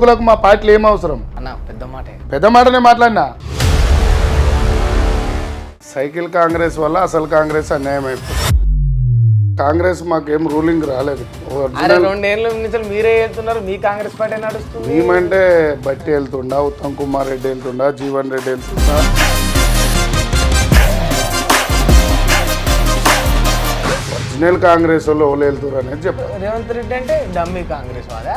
హక్కులకు మా పార్టీలు ఏం అవసరం అన్న పెద్ద మాటనే మాట్లాడినా. సైకిల్ కాంగ్రెస్ వల్ల అసలు కాంగ్రెస్ అన్యాయం అయిపోయింది. కాంగ్రెస్ మాకేం రూలింగ్ రాలేదు. 2 ఏళ్ళ నుంచి మీరే వెళ్తున్నారు, మీ కాంగ్రెస్ పార్టీ నడుస్తుంది. మేమంటే బట్టి వెళ్తుండా, ఉత్తమ్ కుమార్ రెడ్డి వెళ్తుండా, జీవన్ రెడ్డి వెళ్తుండా. ఒరిజినల్ కాంగ్రెస్ వాళ్ళు ఓళ్ళు వెళ్తురు అనేది చెప్పారు. రేవంత్ రెడ్డి అంటే డమ్మీ కాంగ్రెస్ వాదా?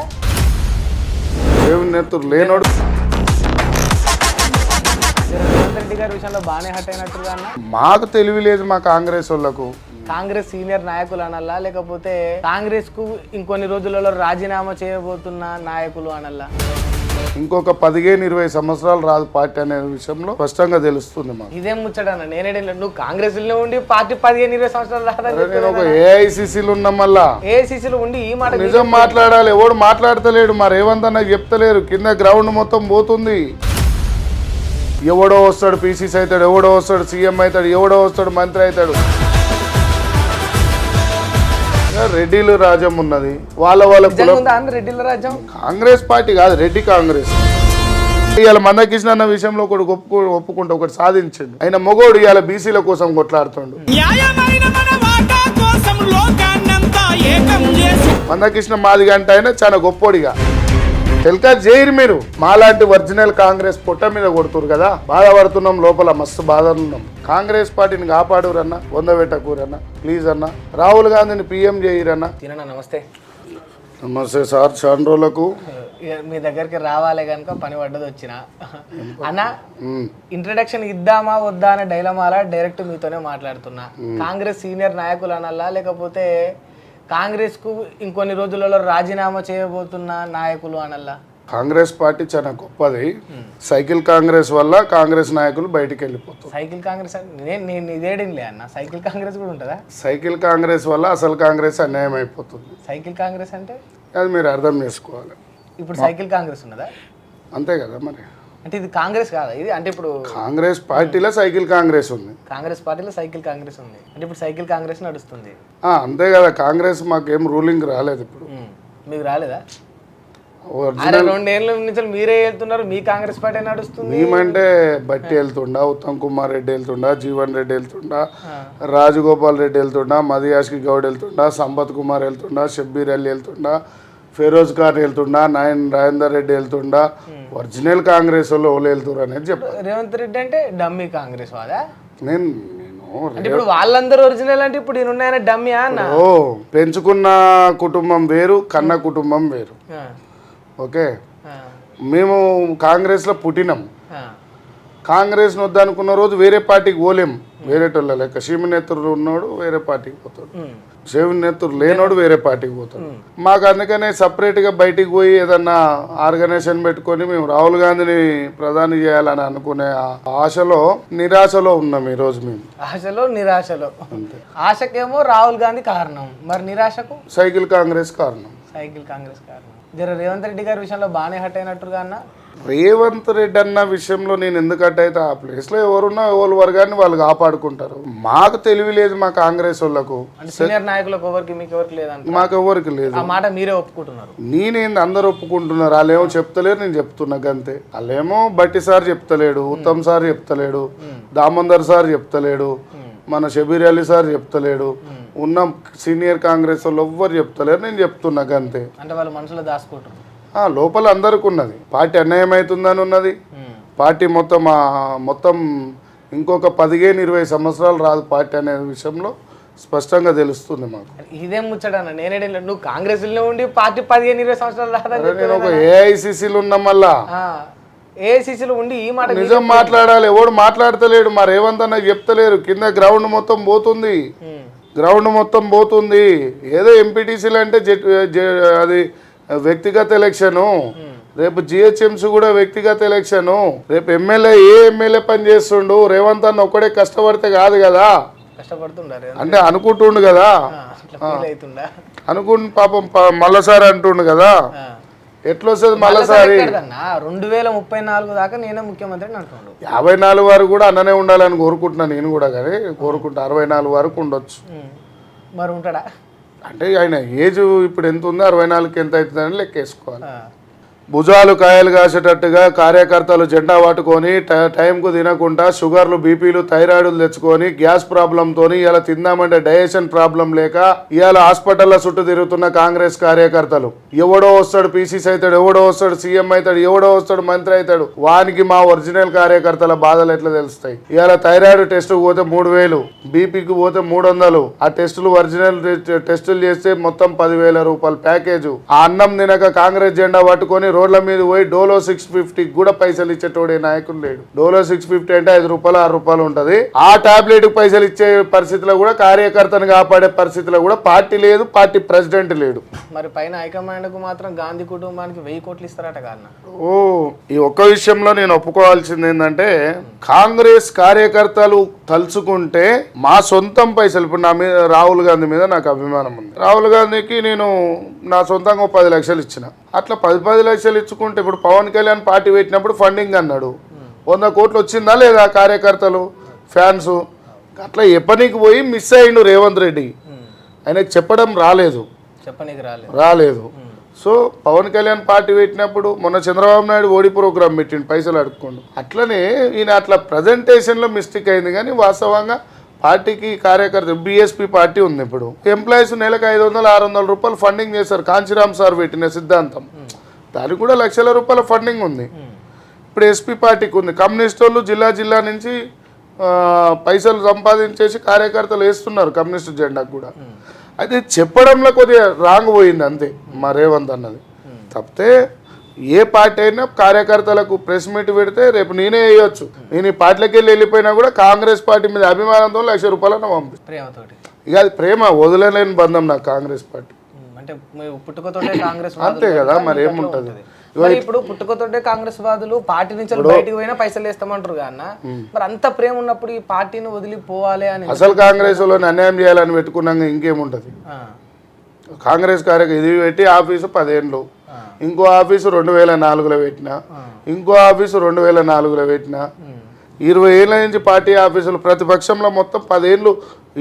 రేవంత్ లేనోడు. రేవంత్ రెడ్డి గారి విషయంలో బాగానే హట్ అయినట్టుగా అన్న. మాకు తెలివి లేదు మా కాంగ్రెస్ వాళ్ళకు. కాంగ్రెస్ సీనియర్ నాయకులు అనల్లా, లేకపోతే కాంగ్రెస్ కు ఇంకొన్ని రోజులలో రాజీనామా చేయబోతున్న నాయకులు అనల్లా? ఇంకొక 15-20 సంవత్సరాలు రాదు పార్టీ అనే విషయంలో స్పష్టంగా తెలుస్తుంది మాకు. ఇదేం ముచ్చడన్న, నేనే నువ్వు కాంగ్రెస్ లో ఉండి పార్టీ 15-20 సంవత్సరాలు రాదని. నేను ఒక ఏఐసిసిలు ఉన్నా, మళ్ళా ఏఐసిసిలో ఉండి ఈ మాట నిజం మాట్లాడాలి. ఎవడు మాట్లాడతలేడు, మా రేవంత్ అన్న చెప్తలేరు. కింద గ్రౌండ్ మొత్తం పోతుంది. ఎవడో వస్తాడు పీసీసీ అవుతాడు, ఎవడో వస్తాడు సీఎం అవుతాడు, ఎవడో వస్తాడు మంత్రి అవుతాడు. రెడ్డిలు రాజ్యం ఉన్నది, వాళ్ళ రెడ్డిల రాజ్యం. కాంగ్రెస్ పార్టీ కాదు, రెడ్డి కాంగ్రెస్. ఇవాళ మందకృష్ణ అన్న విషయంలో ఒకటి ఒప్పుకుంటే ఒకటి సాధించండు. ఆయన మొగోడు ఇవాళ బీసీల కోసం కొట్లాడుతుండు. మందకృష్ణ మాదిగ అంటే ఆయన చాలా గొప్పోడిగా టెలికాస్ట్ చేయరు. మీరు మాలాంటి ఒరిజినల్ కాంగ్రెస్ పొట్ట మీద కొడుతురు కదా, బాధపడుతున్నాం, లోపల మస్తు బాధలున్నాం. కాంగ్రెస్ పార్టీని కాపాడురన్నా, పొందబెట్టకూరన్నా ప్లీజ్ అన్న. రాహుల్ గాంధీని పీఎం చేయరన్నా. నమస్తే. నమస్తే సార్. చాలా రోజులకు మీ దగ్గరికి రావాలి కనుక పని పడ్డది వచ్చిన అన్న. ఇంట్రడక్షన్ ఇద్దామా వద్దా అనే డైలమాలా డైరెక్ట్ మీతోనే మాట్లాడుతున్నా. కాంగ్రెస్ సీనియర్ నాయకులు అనల్లా, లేకపోతే కాంగ్రెస్ కు ఇంకొన్ని రోజులలో రాజీనామా చేయబోతున్న నాయకులు అనల్లా? కాంగ్రెస్ పార్టీ చాలా గొప్పది. సైకిల్ కాంగ్రెస్ వల్ల కాంగ్రెస్ నాయకులు బయటికి వెళ్ళిపోతారు. సైకిల్ కాంగ్రెస్ నేను ఇదేడింలే అన్న. సైకిల్ కాంగ్రెస్ కూడా ఉంటుందా? సైకిల్ కాంగ్రెస్ వల్ల అసలు కాంగ్రెస్ అన్యాయం అయిపోతుంది. సైకిల్ కాంగ్రెస్ అంటే అది మీరు అర్థం చేసుకోవాలి. ఇప్పుడు సైకిల్ కాంగ్రెస్ ఉన్నదా? అంతే కదా మరి. అంటే ఇది కాంగ్రెస్ కాదా ఇది? అంటే ఇప్పుడు కాంగ్రెస్ పార్టీలో సైకిల్ కాంగ్రెస్ ఉంది, కాంగ్రెస్ పార్టీలో సైకిల్ కాంగ్రెస్ ఉంది. అంటే ఇప్పుడు సైకిల్ కాంగ్రెస్ నడుస్తుంది. అంతే కదా. కాంగ్రెస్ మాకేం రూలింగ్ రాలేదు. ఇప్పుడు మీకు రాలేదా? 2 ఏళ్ళ నుంచి మీరే వెళ్తున్నారు, మీ కాంగ్రెస్ పార్టీ నడుస్తుంది. మేమంటే బట్టి వెళ్తుండా, ఉత్తమ్ కుమార్ రెడ్డి వెళ్తుండా, జీవన్ రెడ్డి వెళ్తుండా, రాజగోపాల్ రెడ్డి వెళ్తుండా, మదియాష్కి గౌడ్ వెళ్తుండా, సంపత్ కుమార్ వెళ్తుండా, షబ్బీర్ అలీ వెళ్తుండా, ఫిరోజ్ ఖాన్ వెళ్తుండా, రాజేందర్ రెడ్డి వెళ్తుండా. ఒరిజినల్ కాంగ్రెస్ వాళ్ళు ఓళ్ళు వెళ్తురు అనేది చెప్పారు. రేవంత్ రెడ్డి అంటే డమ్మీ కాంగ్రెస్ వాదా? నేను ఇప్పుడు వాళ్ళందరూ ఒరిజినల్ అంటే ఇప్పుడు ఉన్నాయని డమ్మీ అన్న. పెంచుకున్న కుటుంబం వేరు, కన్న కుటుంబం వేరు. ఓకే, మేము కాంగ్రెస్లో పుట్టినాం. కాంగ్రెస్ని వద్దనుకున్న రోజు వేరే పార్టీకి పోలేం. వేరేటోళ్ళ లెక్క శివనేత్రుడు ఉన్నోడు వేరే పార్టీకి పోతాడు, శివనేత్రుడు లేనోడు వేరే పార్టీకి పోతాడు. మాకు అందుకనే సపరేట్గా బయటికి పోయి ఏదన్నా ఆర్గనైజేషన్ పెట్టుకొని మేము రాహుల్ గాంధీని ప్రధాని చేయాలని అనుకునే ఆశలో నిరాశలో ఉన్నాం ఈరోజు. మేము ఆశలో నిరాశలో. ఆశకేమో రాహుల్ గాంధీ కారణం, మరి నిరాశకు సైకిల్ కాంగ్రెస్ కారణం. సైకిల్ కాంగ్రెస్ కారణం. రేవంత్ రెడ్డి గారి విషయంలో బాగానే హట్ అయినట్టుగా అన్న. రేవంత్ రెడ్డి అన్న విషయంలో నేను ఎందుకంటే అయితే ఆ ప్లేస్లో ఎవరున్నా ఎవరి వర్గాన్ని వాళ్ళు కాపాడుకుంటారు. మాకు తెలివి లేదు మా కాంగ్రెస్ వాళ్ళకు. సీనియర్ నాయకులకు ఎవరికి మీకు ఎవరికి లేదంట? మాకు ఎవరికి లేదు. ఆ మాట మీరే ఒప్పుకుంటున్నారు. నేనేంది అందరు ఒప్పుకుంటున్నారు. వాళ్ళేమో చెప్తలేరు, నేను చెప్తున్నా అంతే. వాళ్ళేమో బట్టి సార్ చెప్తలేడు, ఉత్తమ్ సార్ చెప్తలేడు, దామోదర్ సార్ చెప్తలేడు, మన షబీర్ అలీ సార్ చెప్తలేడు, ఉన్న సీనియర్ కాంగ్రెస్ వాళ్ళు ఎవ్వరు చెప్తలేరు. నేను చెప్తున్నా అంతే. అంటే వాళ్ళు మనసులో దాచుకుంటారు. లోపల అందరికి ఉన్నది. పార్టీ అన్యాయం అవుతుందని ఉన్నది. పార్టీ మొత్తం ఇంకొక 15-20 సంవత్సరాలు రాదు పార్టీ అనే విషయంలో స్పష్టంగా తెలుస్తుంది మాకు. ఇదేం ముచ్చడన్న, నేనే నువ్వు కాంగ్రెస్ లో ఉండి పార్టీ 15-20 సంవత్సరాలు రాదని. నేను ఒక ఏఐసిసిలు ఉన్నా, మళ్ళా ఏఐసిసిలో ఉండి ఈ మాట నిజం మాట్లాడాలి. ఎవడు మాట్లాడతలేడు, మా రేవంత్ అన్న చెప్తలేరు. కింద గ్రౌండ్ మొత్తం పోతుంది, గ్రౌండ్ మొత్తం పోతుంది. ఏదో ఎంపీటీసీలు అంటే అది వ్యక్తిగత ఎలక్షను, రేపు జిహెచ్ఎంసీ కూడా వ్యక్తిగత ఎలక్షను. రేపు ఎమ్మెల్యే పని చేస్తుండు. రేవంత్ అన్న ఒక్కడే కష్టపడితే కాదు కదా, అంటే అనుకుంటుండు కదా, అనుకుంటు పాపం మళ్ళసారి అంటుండు కదా. ఎట్లా వస్తుంది మళ్ళసారి? 2034 దాకా నేనే ముఖ్యమంత్రి అంటుండు. 54 వరకు కూడా అన్ననే ఉండాలని కోరుకుంటున్నాను నేను కూడా, కానీ కోరుకుంటా 64 వరకు ఉండొచ్చు. మరి ఉంటాడా అంటే ఆయన ఏజ్ ఇప్పుడు ఎంత ఉందో 64కి ఎంత అవుతుందని లెక్కేసుకోవాలి. భుజాలు కాయలు కాసేటట్టుగా కార్యకర్తలు జెండా పట్టుకొని టైంకు తినకుండా షుగర్లు బీపీలు థైరాయిడ్లు తెచ్చుకొని గ్యాస్ ప్రాబ్లంతో ఇలా తిందామంటే డైజెషన్ ప్రాబ్లం లేక ఇవాళ హాస్పిటల్ల చుట్టూ తిరుగుతున్న కాంగ్రెస్ కార్యకర్తలు ఎవడో వస్తాడు పీసీసీ అవుతాడు, ఎవడో వస్తాడు సీఎం అవుతాడు, ఎవడో వస్తాడు మంత్రి అవుతాడు, వానికి మా ఒరిజినల్ కార్యకర్తల బాధలు ఎట్లా తెలుస్తాయి? ఇవాళ థైరాయిడ్ టెస్ట్కి పోతే 3000, బీపీకి పోతే 300, ఆ టెస్టులు ఒరిజినల్ టెస్టులు చేస్తే మొత్తం 10,000 రూపాయల ప్యాకేజ్. ఆ అన్నం తినక కాంగ్రెస్ జెండా పట్టుకొని రోడ్ల మీద పోయి డోలో 650 కూడా పైసలు ఇచ్చేటోడే నాయకుడు లేడు. డోలో 650 అంటే 5 రూపాయలు 6 రూపాయలు ఉంటది. ఆ టాబ్లెట్ పైసలు ఇచ్చే పరిస్థితిలో కూడా కార్యకర్తను కాపాడే పరిస్థితిలో కూడా పార్టీ లేదు, పార్టీ ప్రెసిడెంట్ లేడు. మరి పైన హైకమాండ్ కు మాత్రం గాంధీ కుటుంబానికి 1000 కోట్లు ఇస్తారట కాన్న. ఓ ఈ ఒక్క విషయంలో నేను ఒప్పుకోవాల్సింది ఏంటంటే కాంగ్రెస్ కార్యకర్తలు తలుచుకుంటే మా సొంతం పైసలు, ఇప్పుడు నా మీద రాహుల్ గాంధీ మీద నాకు అభిమానం ఉంది. రాహుల్ గాంధీకి నేను నా సొంతంగా 10 లక్షలు ఇచ్చిన. అట్లా 10 లక్షలు ఇచ్చుకుంటే ఇప్పుడు పవన్ కళ్యాణ్ పార్టీ పెట్టినప్పుడు ఫండింగ్ అన్నాడు, 100 కోట్లు వచ్చిందా లేదా? కార్యకర్తలు ఫ్యాన్స్ అట్లా ఎప్పనికి పోయి మిస్ అయ్యిండు రేవంత్ రెడ్డి. ఆయనకు చెప్పడం రాలేదు. సో పవన్ కళ్యాణ్ పార్టీ పెట్టినప్పుడు మొన్న చంద్రబాబు నాయుడు ఓడి ప్రోగ్రామ్ పెట్టిండు, పైసలు అడుక్కోండు. అట్లనే ఈయన అట్లా ప్రజెంటేషన్లో మిస్టేక్ అయింది. కానీ వాస్తవంగా పార్టీకి కార్యకర్త బీఎస్పీ పార్టీ ఉంది. ఇప్పుడు ఎంప్లాయీస్ నెలకు 500-600 రూపాయలు ఫండింగ్ చేస్తారు. కాంచీరామ్ సార్ పెట్టిన సిద్ధాంతం, దానికి కూడా లక్షల రూపాయల ఫండింగ్ ఉంది. ఇప్పుడు ఎస్పీ పార్టీకి ఉంది. కమ్యూనిస్ట్ వాళ్ళు జిల్లా నుంచి పైసలు సంపాదించేసి కార్యకర్తలు వేస్తున్నారు కమ్యూనిస్ట్ జెండాకు కూడా. అయితే చెప్పడంలో కొద్దిగా రాంగ్ పోయింది అంతే మా రేవంత్ అన్నది. తప్పితే ఏ పార్టీ అయినా కార్యకర్తలకు ప్రెస్ మీట్ పెడితే రేపు నేనే వేయొచ్చు. నేను ఈ పార్టీలోకి వెళ్ళిపోయినా కూడా కాంగ్రెస్ పార్టీ మీద అభిమానంతో 1,00,000 రూపాయలను పంపిస్తాను. ఇక అది ప్రేమ, వదిలేని బంధం నాకు కాంగ్రెస్ పార్టీ. అంటే పుట్టుకతోటే కాంగ్రెస్ అంతే కదా, మరి ఏముంటది. ఇప్పుడు పుట్టుకతోటే కాంగ్రెస్ వాదులు పార్టీ నుంచి బయటకు పోయినా పైసలు వేస్తామంటారు అన్న. మరి అంత ప్రేమ ఉన్నప్పుడు ఈ పార్టీని వదిలిపోవాలి అని అసలు కాంగ్రెస్ వాళ్ళని అన్యాయం చేయాలని పెట్టుకున్నాక ఇంకేముంటది? కాంగ్రెస్ కార్యక్రమం ఇది పెట్టి ఆఫీసు 10 ఏళ్ళు, ఇంకో ఆఫీసు 2004లో పెట్టిన, ఇంకో ఆఫీసు 2004లో పెట్టిన, 20 ఏళ్ళ నుంచి పార్టీ ఆఫీసులు ప్రతిపక్షంలో మొత్తం 10 ఏళ్ళు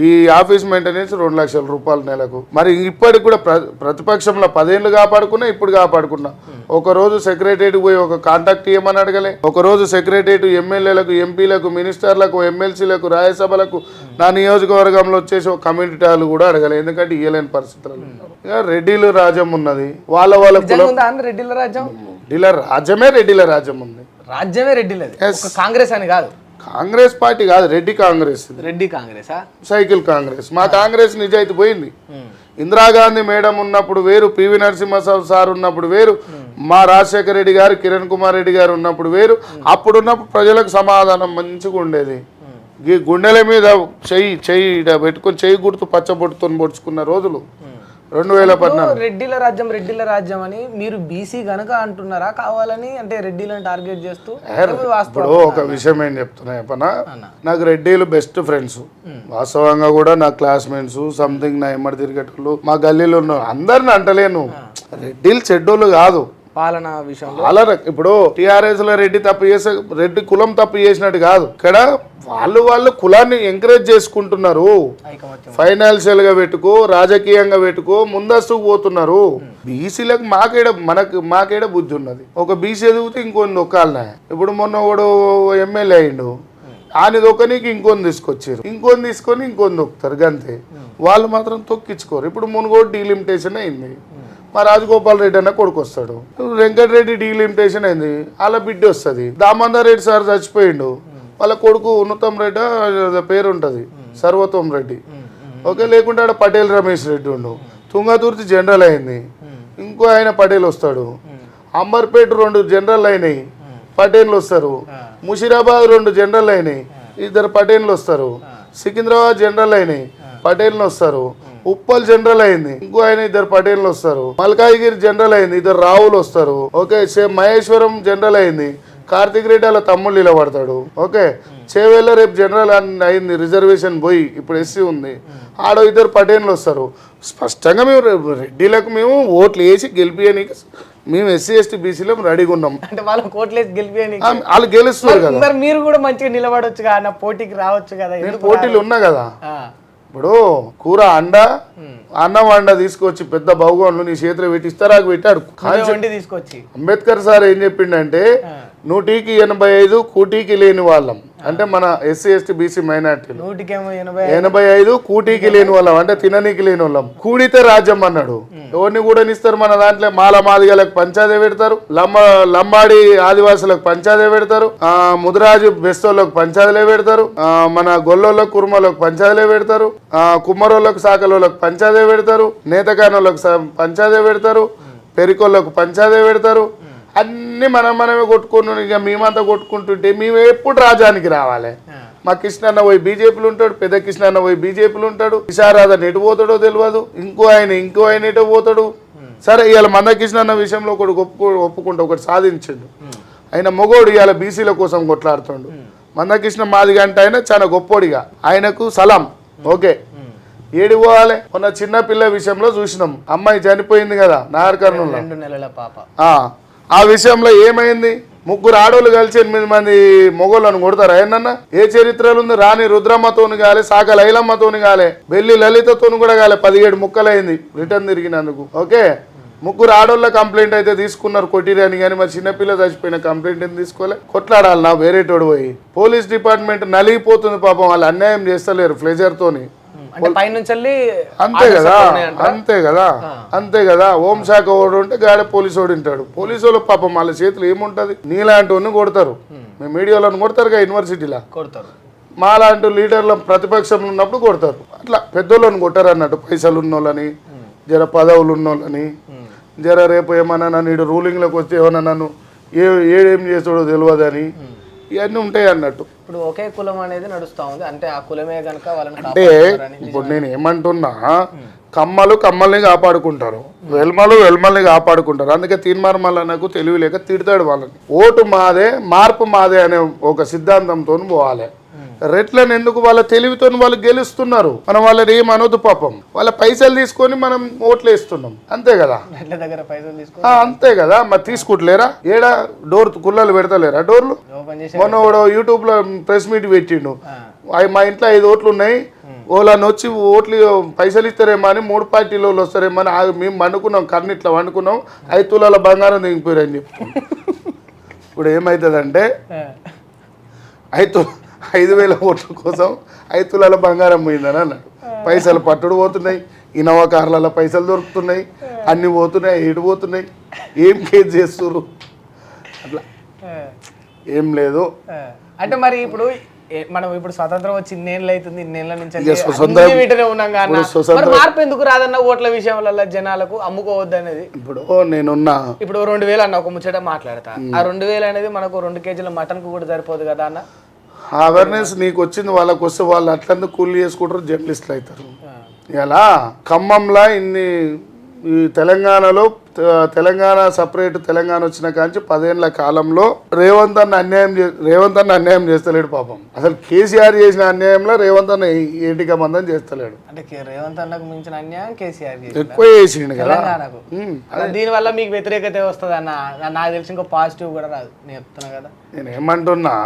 ఈ ఆఫీస్ మెయింటెనెన్స్ 2 లక్షల రూపాయలు నెలకు. మరి ఇప్పటికి కూడా ప్రతిపక్షంలో 10 ఏళ్ళు కాపాడుకున్నా, ఇప్పుడు కాపాడుకున్నా. ఒకరోజు సెక్రటరీకి పోయి ఒక కాంటాక్ట్ ఇవ్వమని అడగలే. ఒకరోజు సెక్రటరీ ఎమ్మెల్యేలకు, ఎంపీలకు, మినిస్టర్లకు, ఎమ్మెల్సీలకు, రాజ్యసభలకు, నా నియోజకవర్గంలో వచ్చేసి ఒక కమ్యూనిటీ హాల్ కూడా అడగలే. ఎందుకంటే ఇవ్వలేని పరిస్థితులు. ఇక రెడ్డిల రాజ్యం ఉన్నది, వాళ్ళ రెడ్డిల రాజ్యం. రెడ్డిల రాజ్యం ఉంది. రాజ్యమే రెడ్డిలది, కాంగ్రెస్ అని కాదు. కాంగ్రెస్ పార్టీ కాదు, రెడ్డి కాంగ్రెస్. సైకిల్ కాంగ్రెస్. మా కాంగ్రెస్ నిజాయితీ పోయింది. ఇందిరాగాంధీ మేడం ఉన్నప్పుడు వేరు, పివి నరసింహరావు సార్ ఉన్నప్పుడు వేరు, మా రాజశేఖర రెడ్డి గారు, కిరణ్ కుమార్ రెడ్డి గారు ఉన్నప్పుడు వేరు. అప్పుడున్నప్పుడు ప్రజలకు సమాధానం మంచిగా ఉండేది. గుండెల మీద చెయ్యి పెట్టుకొని చెయ్యి గుర్తు పచ్చబొట్టుతో పొడుచుకున్న రోజులు 2014. రెడ్డిల రాజ్యం అని మీరు బీసీ గనక అంటున్నారా కావాలని? అంటే రెడ్డిలను టార్గెట్ చేస్తూ. ఇప్పుడు ఒక విషయం ఏం చెప్తున్నా చెప్పనా, నాకు రెడ్డిలు బెస్ట్ ఫ్రెండ్స్. వాస్తవంగా కూడా నా క్లాస్మేట్స్ సంథింగ్ నా ఎమ్మడి తిరిగేటోళ్ళు మా గల్లీలో ఉన్నారు. అందరిని అంటలేను, రెడ్డిలు చెడ్డోళ్ళు కాదు. పాలన విషయంలో ఇప్పుడు టిఆర్ఎస్ లో రెడ్డి కులం తప్పు చేసినట్టు కాదు. ఇక్కడ వాళ్ళు కులాన్ని ఎంకరేజ్ చేసుకుంటున్నారు. ఫైనాన్షియల్ గా పెట్టుకో, రాజకీయంగా పెట్టుకో, ముందస్తుకు పోతున్నారు. బీసీలకు మాకేడ బుద్ధి ఉన్నది. ఒక బీసీ ఎదిగితే ఇంకొని దొక్కాలనే. ఇప్పుడు మొన్న ఒకడు ఎమ్మెల్యే అయిండు, ఆయన దొక్కనికి ఇంకొని తీసుకొచ్చారు, ఇంకొని తీసుకొని ఇంకొని దొక్కుతారు గంతే. వాళ్ళు మాత్రం తొక్కించుకోరు. ఇప్పుడు మునుగోడు డీలిమిటేషన్ అయింది, మా రాజగోపాల్ రెడ్డి అన్న కొడుకు వస్తాడు. వెంకటరెడ్డి డీలిమిటేషన్ అయింది, వాళ్ళ బిడ్డ వస్తుంది. దామోదర్ రెడ్డి సార్ చచ్చిపోయిండు, వాళ్ళ కొడుకు ఉన్నతం రెడ్డి పేరు ఉంటుంది, సర్వోత్తమ్ రెడ్డి. ఓకే, లేకుంటే ఆడ పటేల్ రమేష్ రెడ్డి ఉండు. తుంగతుర్తి జనరల్ అయింది, ఇంకో ఆయన పటేల్ వస్తాడు. అంబర్పేట 2 జనరల్ అయినాయి, పటేన్లు వస్తారు. ముషిరాబాద్ 2 జనరల్ అయినాయి, 2 పటేన్లు వస్తారు. సికింద్రాబాద్ జనరల్ అయినాయి, పటేన్లు వస్తారు. ఉప్పల్ జనరల్ అయింది, ఇంకో ఆయన 2 పటేన్లు వస్తారు. మల్కాజ్గిరి జనరల్ అయింది, 2 రావులు వస్తారు. ఓకే, మహేశ్వరం జనరల్ అయింది, కార్తిక్ రెడ్డి వాళ్ళ తమ్ముళ్ళు నిలబడతాడు. ఓకే, చేవేళ్ళ రేపు జనరల్ అయింది, రిజర్వేషన్ పోయి ఇప్పుడు ఎస్సీ ఉంది, ఆడ 2 పటేన్లు వస్తారు. స్పష్టంగా మేము రెడ్డిలకు మేము ఓట్లు వేసి గెలిపియడానికి మేము ఎస్సీ ఎస్టీ బీసీలో రెడీగా ఉన్నాం. అంటే వాళ్ళు కోట్లేసి గెలిపియడానికి వాళ్ళు గెలుస్తారు కదా. మీరు కూడా మంచిగా నిలబడొచ్చు కదా, పోటీకి రావచ్చు కదా. నేను పోటీలు ఉన్నా కదా, ఇప్పుడు కూర అన్నం వండ తీసుకొచ్చి పెద్ద బహుగోన్లు నీ చేతిలో పెట్టి ఇస్తారాకు పెట్టాడు. తీసుకొచ్చి అంబేద్కర్ సార్ ఏం చెప్పిండంటే 100కి 85 కూటీకి లేని వాళ్ళం, అంటే మన ఎస్సీ ఎస్టీ బీసీ మైనార్టీలు 85 కూటీకి లేని వాళ్ళం, అంటే తిననీకి లేని వాళ్ళం. కూడితే రాజ్యం అన్నాడు. ఎవరిని కూడా ఇస్తారు మన దాంట్లో? మాల మాదిగలకు పంచాదే పెడతారు, లంబాడి ఆదివాసులకు పంచాదే పెడతారు, ముదిరాజు బెస్తోళ్ళకు పంచాదలే పెడతారు, మన గొల్లోళ్ళకు కుర్మలకు పంచాదలే పెడతారు, కుమ్మరోళ్ళకు సాకలోళ్ళకు పంచాదే పెడతారు, నేతకానోళ్ళకు పంచాదే పెడతారు, పెరికోళ్ళకు పంచాదే పెడతారు. అన్ని మనమే కొట్టుకుని ఇక మేమంతా కొట్టుకుంటుంటే మేము ఎప్పుడు రాజానికి రావాలి? మా కృష్ణన్న పోయి బీజేపీలు ఉంటాడు, పెద్ద కృష్ణన్న పోయి బీజేపీలు ఉంటాడు, విశారాధన్ ఎటు పోతాడో తెలియదు, ఇంకో ఆయన ఎటు పోతాడు. సరే ఇవాళ మందకృష్ణన్న విషయంలో ఒకటి ఒప్పుకుంటూ ఒకటి సాధించిండు. ఆయన మొగోడు ఇవాళ బీసీల కోసం కొట్లాడుతుండు. మందకృష్ణ మాదిగా అంటే ఆయన చాలా గొప్పోడిగా, ఆయనకు సలాం. ఓకే, ఏడు పోవాలి. మొన్న చిన్న పిల్ల విషయంలో చూసినాం, అమ్మాయి చనిపోయింది కదా నాగర్ కర్నూలులో, 2 నెలల పాప. ఆ విషయంలో ఏమైంది? 3 ఆడోళ్ళు కలిసి 8 మంది మొగోళ్ళను కొడతారా? ఏమన్నా ఏ చరిత్రలు ఉంది? రాణి రుద్రమ్మతోని కాలే, సాక లైలమ్మతోని కాలే, బెల్లి లలితతోని కూడా కాలే. 17 ముక్కలైంది రిటర్న్ తిరిగినందుకు. ఓకే, 3 ఆడోళ్ళ కంప్లైంట్ అయితే తీసుకున్నారు కొట్టిరని, కానీ మరి చిన్నపిల్ల చచ్చిపోయిన కంప్లైంట్ ఏం తీసుకోలే. కొట్లాడాలి నా వేరేటోడు పోయి. పోలీస్ డిపార్ట్మెంట్ నలిగిపోతుంది పాపం, వాళ్ళు అన్యాయం చేస్తలేరు ప్లెజర్ తోని. అంతే కదా హోంశాఖ ఓడు ఉంటే గాడే పోలీసు ఓడి ఉంటాడు. పోలీసు వాళ్ళు పాపం వాళ్ళ చేతులు ఏముంటది? నీలాంటి వాడిని కొడతారు, మేము మీడియాలను కొడతారు కదా, యూనివర్సిటీలో కొడతారు. మాలాంటి లీడర్ల ప్రతిపక్షంలో ఉన్నప్పుడు కొడతారు. అట్లా పెద్దోళ్ళని కొట్టారు అన్నట్టు, పైసలు ఉన్నోళ్ళని, జర పదవులు ఉన్నోళ్ళని, జర రేపు ఏమన్నా నన్ను రూలింగ్లోకి వస్తే ఏమన్నా నన్ను ఏం చేస్తాడో తెలియదని, ఇవన్నీ ఉంటాయి అన్నట్టు. ఇప్పుడు ఒకే కులం అనేది నడుస్తా ఉంది, అంటే ఆ కులమే కనుక వాళ్ళని అంటే ఇప్పుడు నేను ఏమంటున్నా, కమ్మల్ని కాపాడుకుంటారు, వెల్మల్ని కాపాడుకుంటారు. అందుకే తీర్మానం నాకు తెలివి లేక తిడతాడు వాళ్ళని. ఓటు మాదే, మార్పు మాదే అనే ఒక సిద్ధాంతంతో పోవాలి. రెట్లను ఎందుకు? వాళ్ళ తెలివితో వాళ్ళు గెలుస్తున్నారు, మనం వాళ్ళని ఏం అనొద్దు పాపం. వాళ్ళ పైసలు తీసుకొని మనం ఓట్లు వేస్తున్నాం, అంతే కదా? అంతే కదా, మరి తీసుకుంటలేరా? ఏడా డోర్ కుళ్ళలు పెడతలేరా డోర్లు? మొన్న యూట్యూబ్ లో ప్రెస్ మీట్ పెట్టిండు, మా ఇంట్లో 5 ఓట్లు ఉన్నాయి, వాళ్ళని వచ్చి ఓట్లు పైసలు ఇస్తారేమో అని 3 పార్టీల వాళ్ళు వస్తారేమో అని మేము వండుకున్నాం, కన్నిట్లా వండుకున్నాం, 5 తులాల బంగారం దిగిపోయారు అని చెప్తాం. ఇప్పుడు ఏమవుతుందంటే 5,000 ఓట్ల కోసం 5 తులాల బంగారం పోయిందని అన్నాడు. పైసలు పట్టుడు పోతున్నాయి, ఇన్నోవా కార్లలో పైసలు దొరుకుతున్నాయి, అన్ని పోతున్నాయి, ఏడు పోతున్నాయి. ఏం కేసు చేస్తున్నారు? అట్లా ఏం లేదు. అంటే మరి ఇప్పుడు మనం ఇప్పుడు స్వతంత్రం వచ్చి 2 ఏళ్ళు అవుతుంది, 2 ఏళ్ళ నుంచి వీటినే ఉన్నాం కానీ మార్పు ఎందుకు రాదన్న ఓట్ల విషయంలో జనాలకు అమ్ముకోవద్దు అనేది? ఇప్పుడు నేనున్నా, ఇప్పుడు 2,000 అన్న ఒక ముచ్చట మాట్లాడతా, ఆ 2,000 అనేది మనకు 2 కేజీల మటన్ కు కూడా సరిపోదు కదా అన్న. అవేర్నెస్ నీకు వచ్చింది, వాళ్ళకి వస్తే వాళ్ళు అట్లందుకు కూలి చేసుకుంటారు, జర్నలిస్టులు అవుతారు. ఇలా ఖమ్మంలో ఈ తెలంగాణ సపరేట్ తెలంగాణ వచ్చిన కాంచి 10 ఏళ్ల కాలంలో రేవంత్ అన్న అన్యాయం చేస్తలేడు పాపం. అసలు కేసీఆర్ చేసిన అన్యాయంలో రేవంత్ అన్న ఏటిక మందం చేస్తలేడు. అంటే రేవంత్ అన్నకు మించిన అన్యాయం కేసీఆర్ ఎక్కువ చేసిండు కదా. దీని వల్ల మీకు వ్యతిరేకత వస్తుంది అన్న, నాకు తెలిసి ఇంకో పాజిటివ్ కూడా రాదు. నేను చెప్తున్నా కదా, నేను ఏమంటున్నా,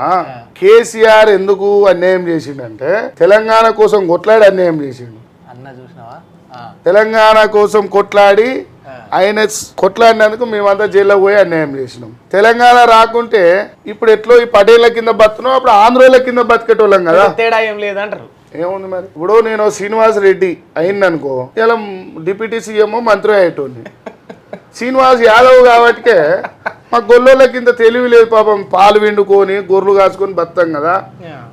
కేసీఆర్ ఎందుకు అన్యాయం చేసిండంటే తెలంగాణ కోసం కొట్లాడి అన్యాయం చేసిండు అన్న. చూసినావా? తెలంగాణ కోసం కొట్లాడి ఆయన కొట్లాడినందుకు మేమంతా జైల్లో పోయి అన్యాయం చేసినాం. తెలంగాణ రాకుంటే ఇప్పుడు ఎట్లో ఈ పటేళ్ల కింద బతున్నాం, అప్పుడు ఆంధ్రోళ్ళ కింద బతికేటోళ్ళం కదా. తేడా ఏం లేదంటారు. ఏముంది మరి? ఇప్పుడు నేను శ్రీనివాస్ రెడ్డి అయిందనుకో, ఇలా డిప్యూటీ సీఎం మంత్రి అయ్యేటోని. శ్రీనివాస్ యాదవ్ కాబట్టికే మా గొల్లోళ్ళ కింద తెలివి లేదు పాపం. పాలు విండుకొని గొర్రెలు కాసుకొని బతాం కదా.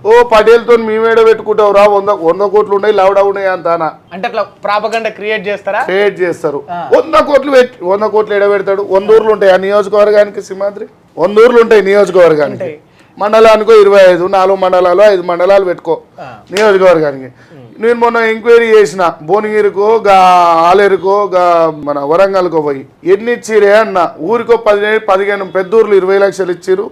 ఓ పటేల్తో మేమేడ పెట్టుకుంటావు రా, 100 కోట్లు ఉన్నాయి, లవడా ఉన్నాయి అంతానా అంటే అట్లా ప్రాపగండా క్రియేట్ చేస్తారు. 100 కోట్లు ఎడ పెడతాడు? 100 ఊర్లు ఉంటాయి ఆ నియోజకవర్గానికి, సింహాద్రి 100 ఊర్లు ఉంటాయి నియోజకవర్గానికి. మండలానికో 25, 4 మండలాలు 5 మండలాలు పెట్టుకో నియోజకవర్గానికి. నేను మొన్న ఎంక్వైరీ చేసిన, భువనగిరికో ఆలేరుకో మన వరంగల్కో పోయి ఎన్ని ఇచ్చిరే అన్న. ఊరికో 15 పెద్దూర్లు 20 లక్షలు ఇచ్చిరు,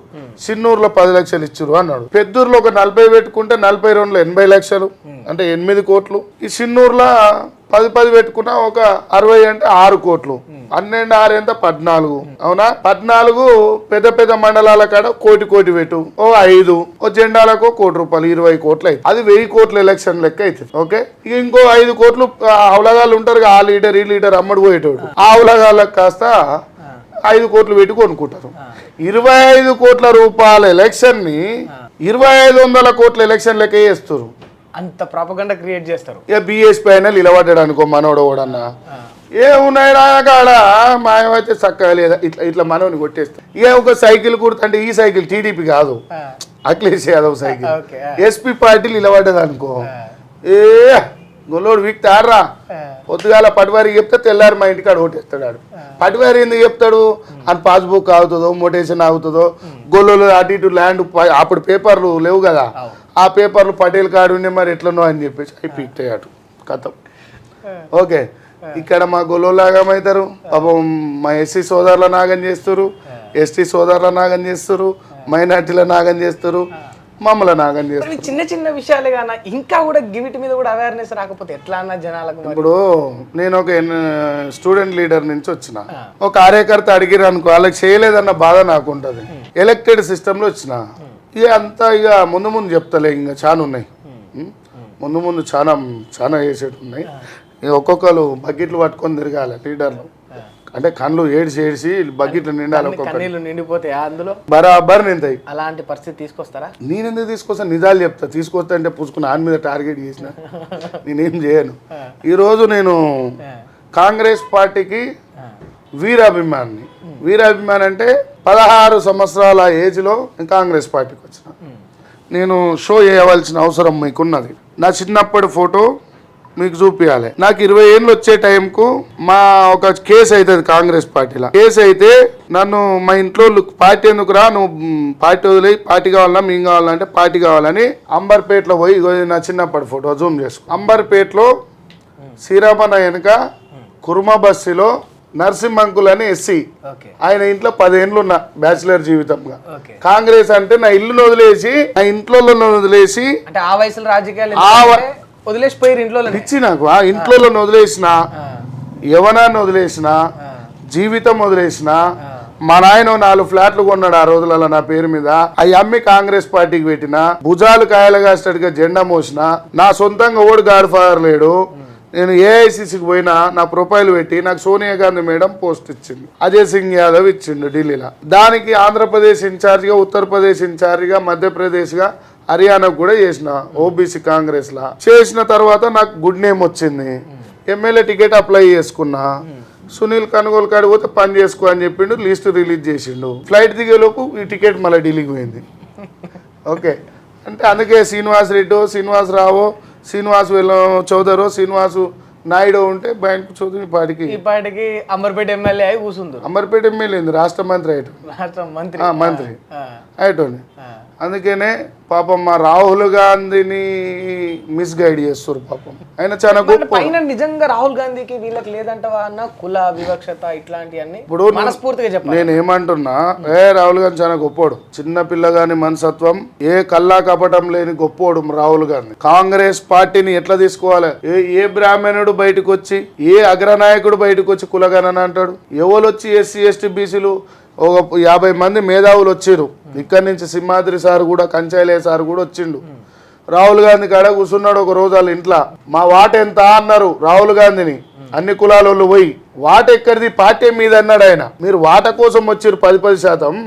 చిన్నూరులో 10 లక్షలు ఇచ్చిరు అన్నాడు. పెద్దూరులో ఒక 40 పెట్టుకుంటే 42లో 80 లక్షలు, అంటే 8 కోట్లు. ఈ చిన్నూరులో 10 పెట్టుకున్నా ఒక 60 అంటే 6 కోట్లు, 12 6 ఎంత 14, అవునా? 14 పెద్ద పెద్ద మండలాల కాడ కోటి పెట్టు, ఓ 5, ఓ జెండాలకు ₹1 కోటి, 20 కోట్లు అయితే అది 1000 కోట్ల ఎలక్షన్ లెక్క అవుతుంది. ఓకే, ఇక ఇంకో 5 కోట్లు అవలగాళ్ళు ఉంటారు, ఆ లీడర్ ఈ లీడర్ అమ్మడు పోయేటోడు, ఆ అవలగాళ్ళకి కాస్త 5 కోట్లు పెట్టి కొనుక్కుంటారు. 25 కోట్ల రూపాయల ఎలక్షన్ ని 2500 కోట్ల ఎలక్షన్ లెక్క చేస్తారు. అంత ప్రాపగండా క్రియేట్ చేస్తారు. ఇక బిఎస్ పైన నిలబడ్డాడు అనుకో మనోడు ఓడన్నా, ఏమున్నాయి రాకాడ మాయమైతే చక్కగా లేదా ఇట్లా మనోని కొట్టేస్తాం. ఇక ఒక సైకిల్ కుడుతుంటే ఈ సైకిల్ టీడీపీ కాదు, అఖిలేష్ యాదవ్ సైకిల్, ఎస్పీ పార్టీలు నిలబడ్డది అనుకో, ఏ గొల్లోడు వీక్తే ఆడరా, పొద్దుగాల పటివారి చెప్తే తెల్లారి మా ఇంటికాడ ఓటేస్తాడు. ఆడు పటివారి ఎందుకు చెప్తాడు, అని పాస్బుక్ ఆగుతుందో మోటేషన్ ఆగుతుందో, గొల్లోలు అటు ఇటు ల్యాండ్ అప్పుడు పేపర్లు లేవు కదా, ఆ పేపర్లు పటేల్ కాడు ఉండే మరి ఎట్లనో అని చెప్పేసి అవి పీక్తాడు కథం. ఓకే, ఇక్కడ మా గొల్లోలాగం అవుతారు పాపం, మా ఎస్సీ సోదరుల నాగం చేస్తారు, ఎస్టీ సోదరుల నాగం చేస్తారు, మైనార్టీల నాగం చేస్తారు, మమ్మల్ని నాగం చేస్తారు. చిన్న చిన్న విషయాలే కానీ ఇంకా కూడా గివిటి మీద కూడా అవేర్నెస్ రాకపోతే ఎట్లా అన్న జనాలకు. ఇప్పుడు నేను ఒక స్టూడెంట్ లీడర్ నుంచి వచ్చిన, ఒక కార్యకర్త అడిగిరు అనుకో, వాళ్ళకి చేయలేదన్న బాధ నాకు ఉంటుంది. ఎలక్టెడ్ సిస్టంలో వచ్చిన, ఇక అంతా ఇక ముందు చెప్తలే, ఇంకా చాలా ఉన్నాయి ముందు చాలా చేసేటి ఉన్నాయి. ఒక్కొక్కరు బకెట్లు పట్టుకొని తిరగాలి లీడర్లు, అంటే కళ్ళు ఏడ్చి బకెట్లు నిండాలి, కన్నీళ్ళు నిండిపోతాయి అందులో బరాబర్ నింతాయి. అలాంటి పరిస్థితి తీసుకొస్తారా? నేను ఎందుకు తీసుకొస్తా, నిజాలు చెప్తా. తీసుకొస్తా అంటే పుచ్చుకుని ఆయన మీద టార్గెట్ చేసిన నేనేం చేయను. ఈరోజు నేను కాంగ్రెస్ పార్టీకి వీరాభిమాని. వీరాభిమాని అంటే 16 సంవత్సరాల ఏజ్లో కాంగ్రెస్ పార్టీకి వచ్చిన. నేను షో చేయవలసిన అవసరం మీకున్నది. నా చిన్నప్పటి ఫోటో మీకు చూపించాలి. నాకు 20 ఏళ్ళు వచ్చే టైంకు మా ఒక కేసు అవుతుంది కాంగ్రెస్ పార్టీలో. కేసు అయితే నన్ను మా ఇంట్లో పార్టీ ఎందుకురా, నువ్వు పార్టీ వదిలే, పార్టీ కావాలన్నా మేము కావాలంటే పార్టీ కావాలని అంబర్పేటలో పోయి, నా చిన్నప్పటి ఫోటో జూమ్ చేసుకో, అంబర్పేటలో శ్రీరామన్న వెనుక కుర్మా బస్సులో నరసింహంకుల్ అని ఎస్సీ, ఆయన ఇంట్లో 10 ఏళ్ళు ఉన్న బ్యాచిలర్ జీవితంగా. కాంగ్రెస్ అంటే నా ఇల్లును వదిలేసి, నా ఇంట్లో వదిలేసి, అంటే ఆ వయసులో రాజకీయాలు వదిలేసిపోయారు ఇంట్లో ఇచ్చి, నాకు ఆ ఇంట్లో వదిలేసిన, యవనాన్ని వదిలేసిన, జీవితం వదిలేసిన. మా నాయన 4 ఫ్లాట్లు కొన్నాడు ఆ రోజులలో నా పేరు మీద, అవి అమ్మి కాంగ్రెస్ పార్టీకి పెట్టిన, భుజాలు కాయలు కాసేటట్టుగా జెండా మోసిన. నా సొంతంగా ఓడి గాడ్ ఫాదర్ లేడు. నేను ఏఐసిసికి పోయినా నా ప్రొఫైల్ పెట్టి నాకు సోనియా గాంధీ మేడం పోస్ట్ ఇచ్చింది, అజయ్ సింగ్ యాదవ్ ఇచ్చిండు ఢిల్లీలో. దానికి ఆంధ్రప్రదేశ్ ఇన్ఛార్జిగా, ఉత్తరప్రదేశ్ ఇన్ఛార్జిగా, మధ్యప్రదేశ్గా, హర్యానాకు కూడా చేసిన ఓబీసీ కాంగ్రెస్ లా. చేసిన తర్వాత నాకు గుడ్ నేమ్ వచ్చింది. ఎమ్మెల్యే టికెట్ అప్లై చేసుకున్నా. సునీల్ కనుగోలు కాడికి పోతే పని చేసుకో అని చెప్పిండు, లిస్ట్ రిలీజ్ చేసిండు. ఫ్లైట్ దిగేలోపు ఈ టికెట్ మళ్ళీ ఢిల్లీకి పోయింది. ఓకే, అంటే అందుకే శ్రీనివాస్ రెడ్డో, శ్రీనివాస్ రావో, శ్రీనివాస్ చౌదరో, శ్రీనివాసు నాయుడు ఉంటే బ్యాంక్ చౌదరి ఈ పాటికి అంబర్పేట ఎమ్మెల్యే అయి కూర్చుంది. అంబర్పేట ఎమ్మెల్యే రాష్ట్ర మంత్రి మంత్రి అయ్యేటోని. అందుకనే పాపం మా రాహుల్ గాంధీని మిస్గైడ్ చేస్తారు పాపం. ఆయన చాలా గొప్ప. నిజంగా రాహుల్ గాంధీకి వీళ్ళకి లేదంటవా అన్న కుల వివక్షత ఇట్లాంటివన్నీ. ఇప్పుడు మనస్ఫూర్తిగా చెప్పాలి, నేను ఏమంటున్నా, రాహుల్ గాంధీ చాలా గొప్పోడు, చిన్న పిల్లగాని మనసత్వం, ఏ కల్లా కపటం లేని గొప్పోడు రాహుల్ గాంధీ. కాంగ్రెస్ పార్టీని ఎట్లా తీసుకోవాలి, ఏ బ్రాహ్మణుడు బయటకు వచ్చి, ఏ అగ్రనాయకుడు బయటకు వచ్చి కులగణన అంటాడు? ఎవరు వచ్చి ఎస్సీ ఎస్టీ బీసీలు ఒక 50 మంది మేధావులు వచ్చారు. ఇక్కడి నుంచి సింహాద్రి సార్ కూడా, కంచాయిలే సార్ కూడా వచ్చిండు. రాహుల్ గాంధీ కాడ కూర్చున్నాడు ఒక రోజు వాళ్ళ ఇంట్లో. మా వాట ఎంత అన్నారు రాహుల్ గాంధీని, అన్ని కులాల వాళ్ళు పోయి. వాట ఎక్కడిది, పార్టీ మీద అన్నాడు ఆయన. మీరు వాట కోసం వచ్చారు 10%,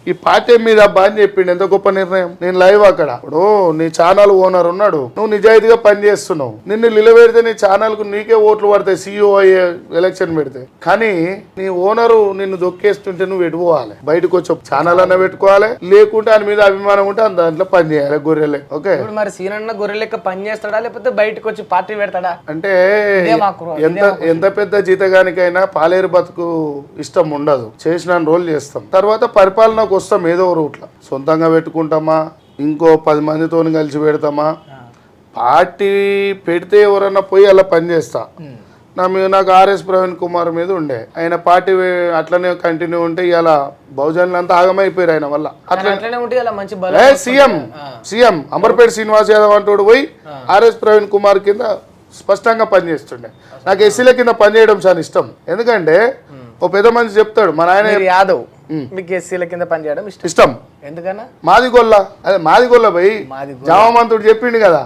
ఈ పార్టీ మీద అబ్బా అని చెప్పిండు. ఎంత గొప్ప నిర్ణయం. నేను లైవ్ అక్కడ, ఇప్పుడు నీ ఛానల్ ఓనర్ ఉన్నాడు, నువ్వు నిజాయితీగా పనిచేస్తున్నావు, నిన్ను నిలబెడితే నీ ఛానల్ కు నీకే ఓట్లు పడతాయి CEO అయ్యే ఎలక్షన్ పెడితే. కానీ నీ ఓనరు నిన్ను దొక్కేస్తుంటే నువ్వు పెట్టుకోవాలి, బయటకు వచ్చి ఛానల్ అన్న పెట్టుకోవాలి, లేకుంటే ఆయన మీద అభిమానం ఉంటే దాంట్లో పని చేయాలి గొర్రెలే. ఓకే, మరి సీనన్న గొర్రె లెక్క పని చేస్తాడా లేకపోతే బయటకు వచ్చి పార్టీ పెడతాడా? అంటే ఎంత పెద్ద జీతగానికైనా పాలేరు బతుకు ఇష్టం ఉండదు. చేసిన రోల్ చేస్తాం, తర్వాత పరిపాలనకు వస్తాం ఏదో రూట్లో. సొంతంగా పెట్టుకుంటామా, ఇంకో 10 మందితో కలిసి పెడతామా? పార్టీ పెడితే ఎవరన్నా పోయి అలా పనిచేస్తా. నాకు ఆర్ఎస్ ప్రవీణ్ కుమార్ మీద ఉండే, ఆయన పార్టీ అట్లనే కంటిన్యూ ఉంటే ఇలా బహుజనులు అంతా ఆగమైపోయారు ఆయన వల్ల. అట్లనే సీఎం అంబర్పేట శ్రీనివాస్ యాదవ్ అంటూ పోయి ఆర్ఎస్ ప్రవీణ్ కుమార్ కింద స్పష్టంగా పనిచేస్తుండే. నాకు ఎస్సీల కింద పనిచేయడం చాలా ఇష్టం. ఎందుకంటే ఓ పెద్ద మనిషి చెప్తాడు, మా నాయన యాదవ్ మీకు ఎస్సీల కింద పనిచేయడం ఇష్టం. ఎందుకన్నా? మాదిగొల్ల, అదే మాదిగొల్ల పోయి జామమంతుడు చెప్పిండు కదా,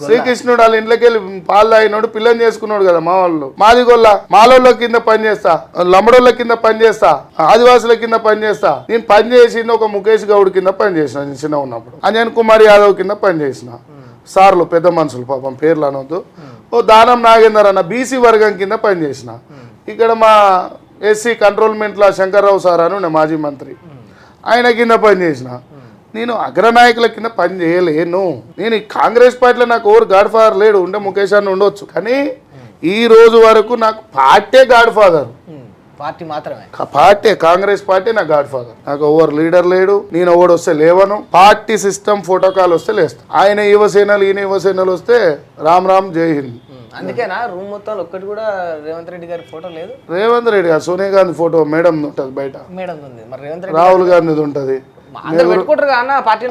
శ్రీకృష్ణుడు వాళ్ళ ఇంట్లోకి వెళ్ళి పాలు తాగినోడు పిల్లని చేసుకున్నాడు కదా మా వాళ్ళు. మాదిగొల్ల మాలోళ్ళ కింద పని చేస్తా, లంబడోళ్ళ కింద పని చేస్తా, ఆదివాసుల కింద పని చేస్తా. నేను పని చేసింది ఒక ముఖేష్ గౌడ్ కింద పని చేసిన, నేను చిన్న ఉన్నప్పుడు అంజన్ కుమార్ యాదవ్ కింద పని చేసిన. సార్లు పెద్ద మనుషులు పాపం పేర్లు అనొద్దు. ఓ దానం నాగేందర్ అన్న బీసీ వర్గం కింద పని చేసిన. ఇక్కడ మా ఎస్సీ కంట్రోల్మెంట్లో శంకర్రావు సార్ అని మాజీ మంత్రి, ఆయన కింద పని చేసిన. నేను అగ్రనాయకుల కింద పని చేయలేను. నేను ఈ కాంగ్రెస్ పార్టీలో నాకు ఎవరు గాడ్ ఫాదర్ లేడు, ఉంటే ముఖేష్ అని ఉండొచ్చు, కానీ ఈ రోజు వరకు నాకు పార్టీ గాడ్ ఫాదర్. పార్టీ మాత్రమే, పార్టీ కాంగ్రెస్ పార్టీ నా గాడ్ ఫాదర్. నాకు ఎవరు లీడర్ లేడు, నేను ఎవడు వస్తే లేవను. పార్టీ సిస్టమ్ ఫోటోకాల్ వస్తే లేస్తా. ఆయన యువసేనలు ఈయన యువసేనలు వస్తే రామ్ రామ్ జై హింద్. అందుకేనా రూమ్ మొత్తం ఒక్కటి కూడా రేవంత్ రెడ్డి గారి ఫోటో లేదు? రేవంత్ రెడ్డి గారు సోనియా గాంధీ ఫోటో మేడం ఉంటుంది బయట, మేడం ఉంది. మరి రేవంత్ రెడ్డి రాహుల్ గాంధీ ఉంటుంది.